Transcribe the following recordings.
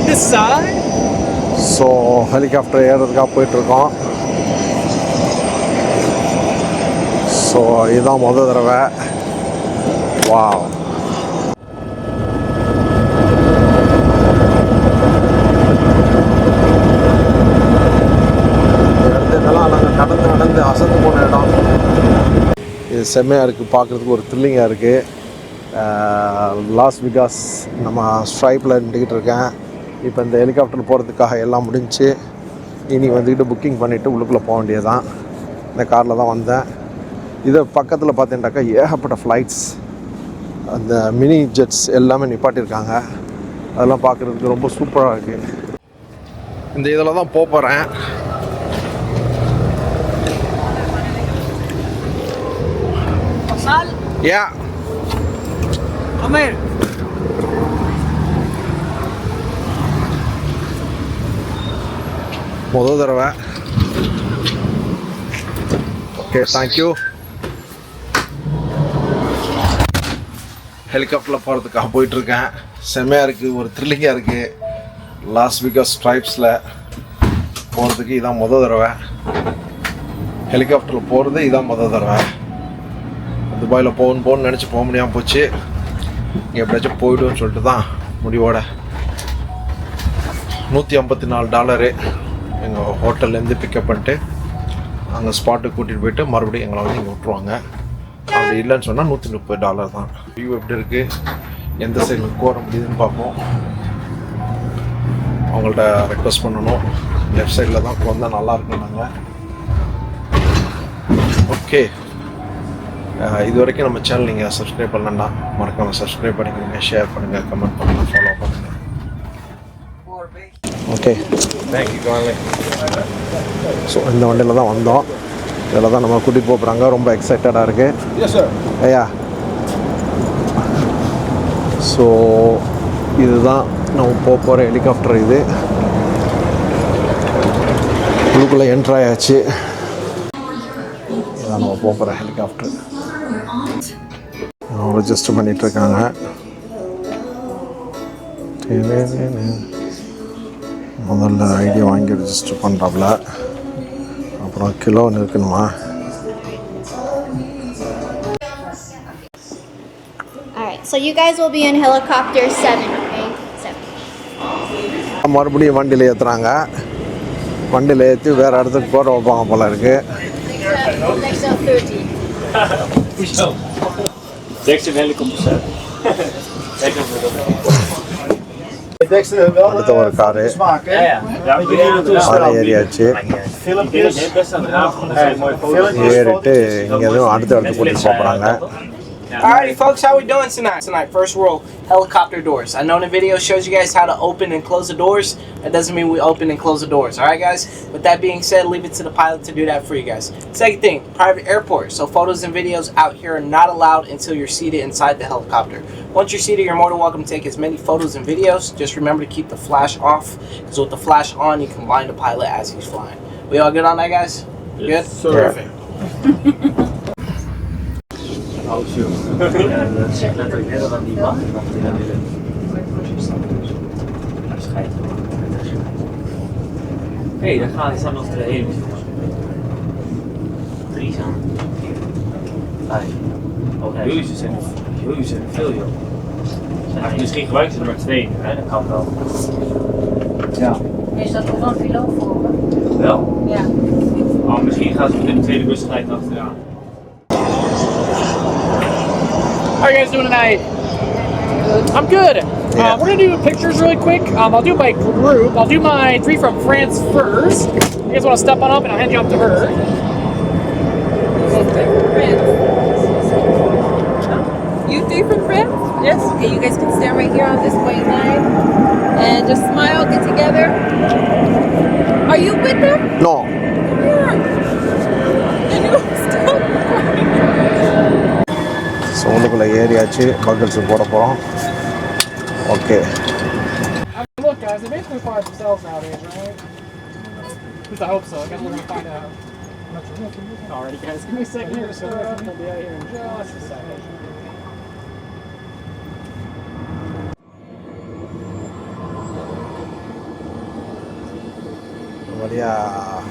this side. So helicopter ஏறதுக்காக போயிட்டுருக்கோம். So இதுதான் முதல் தடவை. வாவ். இதெல்லாம் நாங்கள் நடந்து அசந்து போன இடம். இது செம்மையாக இருக்குது, பார்க்குறதுக்கு ஒரு த்ரில்லிங்காக இருக்குது. லாஸ் வெகாஸ் நம்ம ஸ்ட்ரைப்பில் நின்றுக்கிட்டு இருக்கேன். இப்போ இந்த ஹெலிகாப்டர் போகிறதுக்காக எல்லாம் முடிஞ்சு இனி வந்துக்கிட்டு புக்கிங் பண்ணிவிட்டு உள்ளுக்குள்ளே போக வேண்டியதுதான். இந்த காரில் தான் வந்தேன். இதை பக்கத்தில் பார்த்தீங்கன்னாக்கா ஏகப்பட்ட ஃப்ளைட்ஸ், அந்த மினி ஜெட்ஸ் எல்லாமே நிப்பாட்டியிருக்காங்க. அதெல்லாம் பார்க்குறதுக்கு ரொம்ப சூப்பராக இருக்குது. இந்த இதில் தான் போகிறேன். Yeah. Come here. முதல் தடவை. Okay, thank you. ஹெலிகாப்டரில் போகிறதுக்காக போயிட்டுருக்கேன். செம்மையாக இருக்குது, ஒரு த்ரில்லிங்காக இருக்குது. லாஸ் வெகாஸ் ஸ்ட்ரைப்ஸில் போகிறதுக்கு இதான் முதல் தடவை. ஹெலிகாப்டரில் போகிறது இதான் முதல் தடவை. துபாயில் போகணும்னு நினச்சி போக முடியாமல் போச்சு. இங்கே எப்படியாச்சும் போய்டுன்னு சொல்லிட்டு தான் முடிவோட $154 எங்கள் ஹோட்டல்லேருந்து பிக்கப் பண்ணிட்டு அங்கே ஸ்பாட்டுக்கு கூட்டிகிட்டு போயிட்டு மறுபடியும் எங்களை வந்து இங்கே விட்ருவாங்க. அப்படி இல்லைன்னு சொன்னால் $130 தான். வியூ எப்படி இருக்குது, எந்த சைடில் கோர முடியுதுன்னு பார்ப்போம். அவங்கள்ட்ட ரெக்வஸ்ட் பண்ணணும், லெஃப்ட் சைடில் தான் வந்தால் நல்லாயிருக்கும். நாங்கள் ஓகே. இது வரைக்கும் நம்ம சேனல் நீங்கள் சப்ஸ்கிரைப் பண்ணலன்னா மறக்காமல் சப்ஸ்கிரைப் பண்ணிக்கோங்க, ஷேர் பண்ணுங்கள், கமெண்ட் பண்ணுங்கள், ஃபாலோ பண்ணுங்கள். ஓகே, தேங்க்யூ காலை. ஸோ இந்த வண்டியில் தான் வந்தோம். இதில் தான் நம்ம கூட்டிகிட்டு போகிறாங்க. ரொம்ப எக்ஸைட்டடாக இருக்குது. ஐயா, ஸோ இதுதான் நம்ம போகிற ஹெலிகாப்டர். இது உள்ளுக்குள்ளே என்ட்ரு ஆயாச்சு. இதான் நம்ம போகிற ஹெலிகாப்டர். ரெஜிஸ்டர் பண்ணிகிட்ருக்காங்க. முதல்ல ஐடியா வாங்கி ரெஜிஸ்டர் பண்ணுறாப்புல. அப்புறம் கிலோ இருக்கணுமா. Alright, so you guys will be in helicopter 7, okay? 7. மறுபடியும் வண்டியில் ஏற்றுறாங்க. வண்டியில் ஏற்றி வேறு இடத்துக்கு போகிற வைப்பாங்க போல இருக்குது. அடுத்த ஒரு காரு அதில் ஏறியாச்சு. ஏறிட்டு இங்கே எதுவும் அடுத்த இடத்துக்கு கூட்டிகிட்டு போகிறாங்க. Alrighty folks, how we doing tonight? First world helicopter doors. I know the video shows you guys how to open and close the doors. That doesn't mean we open and close the doors. Alright guys? With that being said, leave it to the pilot to do that for you guys. Second thing, private airport. So photos and videos out here are not allowed until you're seated inside the helicopter. Once you're seated, you're more than welcome to take as many photos and videos. Just remember to keep the flash off, because with the flash on, you can blind the pilot as he's flying. We all good on that, guys? Good? Yes, sir. Perfect. Zeg letterlijk net aan die man die naar willen. Hé, daar gaan die staan nog 2 3 aan. 5. Oké. Jullie zijn veel joh. Misschien gebruiken ze er maar 2. Ja, dat kan wel. Ja. Is dat nog een piloot voor me? Wel? Ja. Oh, misschien gaan ze met de tweede bus gelijk achteraan. How are you guys doing tonight? I'm good. Yeah. We're gonna do pictures really quick. I'll do my group. I'll do my 3 from France first. You guys want to step on up and I'll hand you up to her. You 3 from France? Yes. Okay, you guys can stand right here on this white line and just smile, get together. Are you with them? No. Yeah. And you stop. So உள்ளுக்குள்ளே ஏறியாச்சு. பக்கல்ஸுக்கு போட போகிறோம். Okay. Look guys, they basically fly themselves nowadays, right? At least I hope so. I guess we're gonna find out. Alrighty guys, give me a second here to set up. I'll be out here in just a second. வழியாக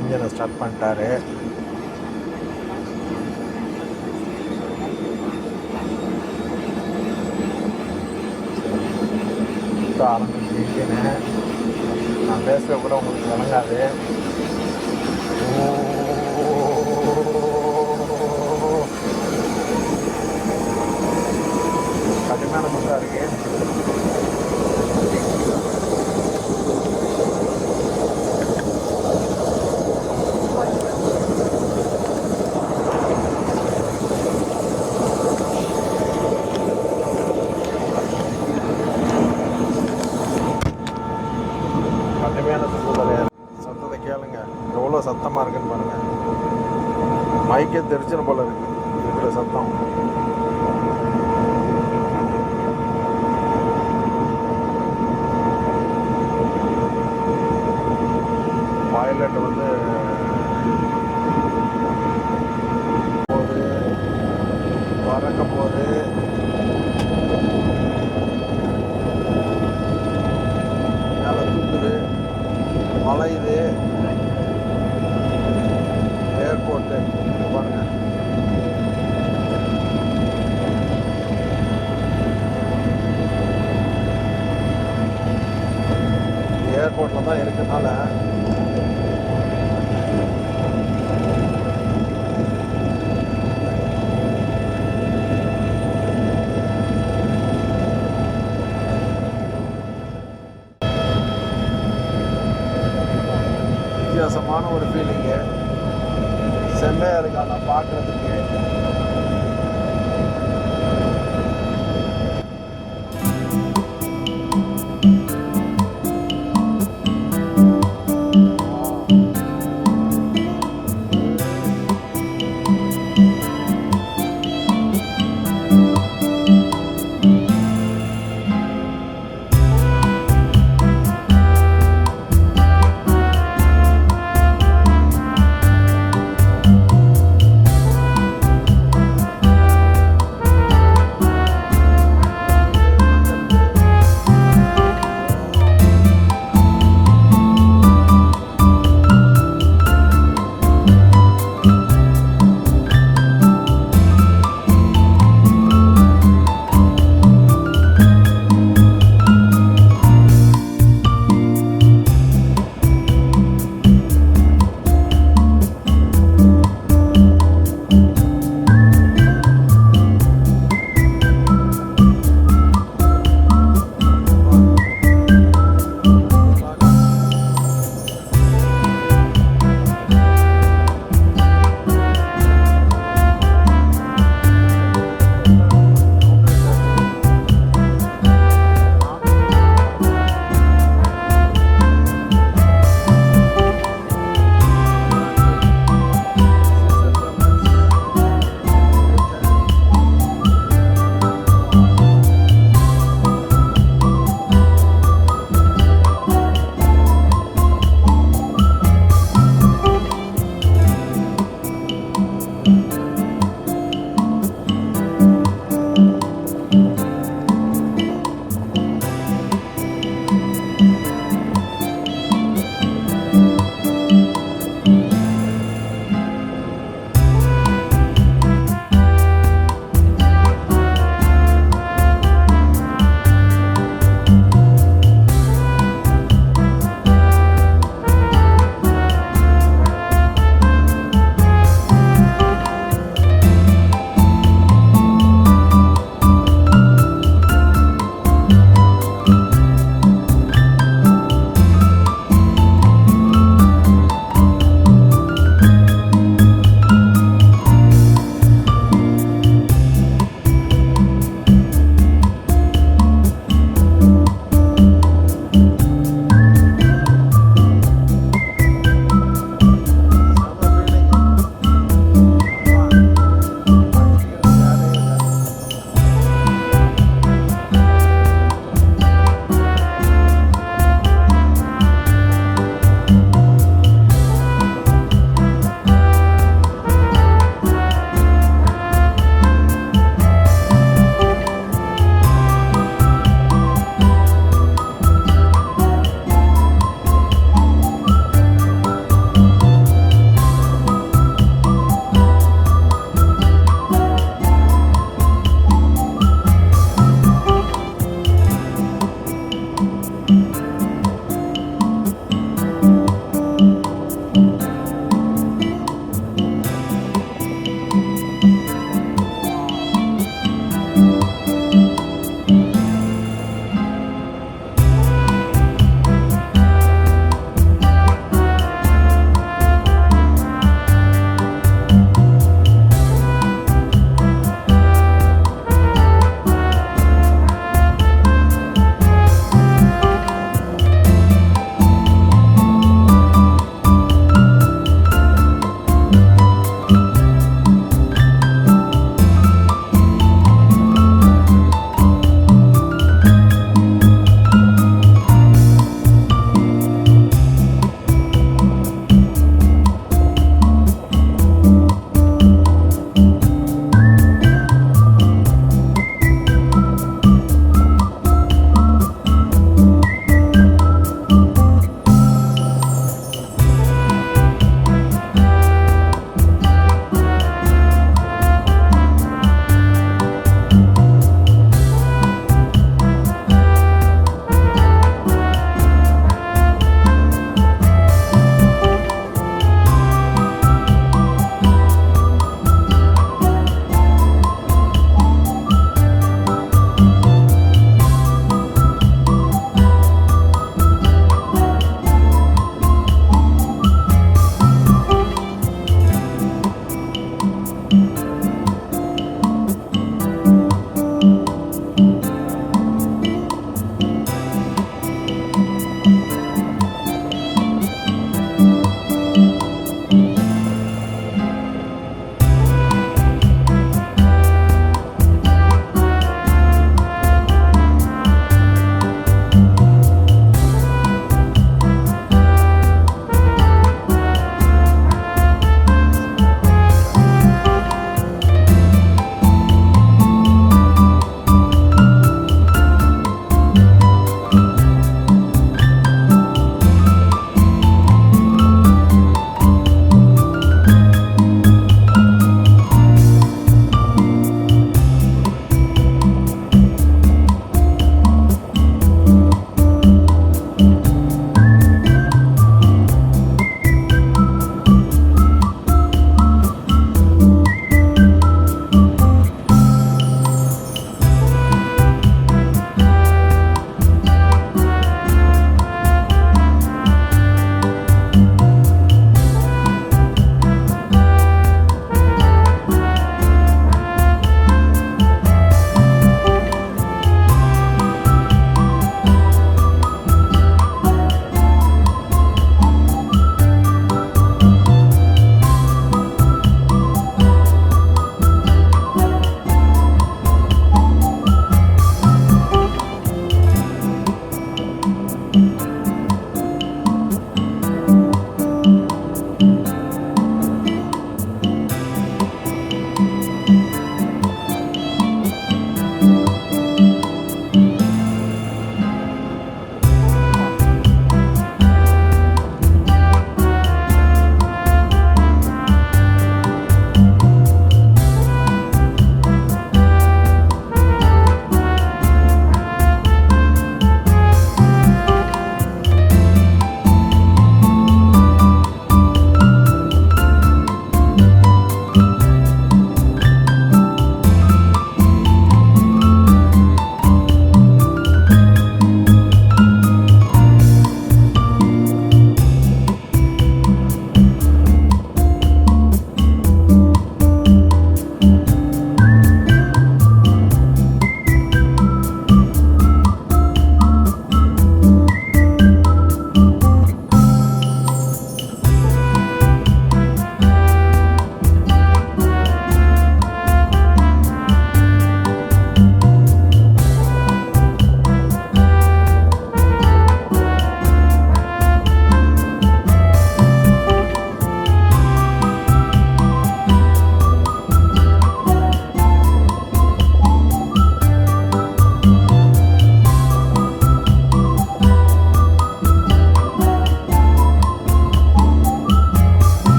இன்ஜனை start பண்ணிட்டாரு. ஆரம்பிச்சு engine நான் பேசுகிற கூட உங்களுக்கு விளங்காது. கடுமையான முட்டாக இருக்குது. சத்தத்தை கேளுங்க, எவ்வளோ சத்தமாக இருக்குன்னு பாருங்கள். மைக்கே தெரிச்சுன்னு போல இருக்கு இருக்கிற சத்தம். பைலட் வந்து பறக்க போது மேலே தூக்குது, மலையுது. ஏர்போர்ட்டு பாருங்க. ஏர்போர்ட்டில் தான் இருக்கிறதுனால வித்தியாசமான ஒரு ஃபீலிங்கு. செம்மையாக இருக்கு அதை பார்க்குறதுக்கு. Bye.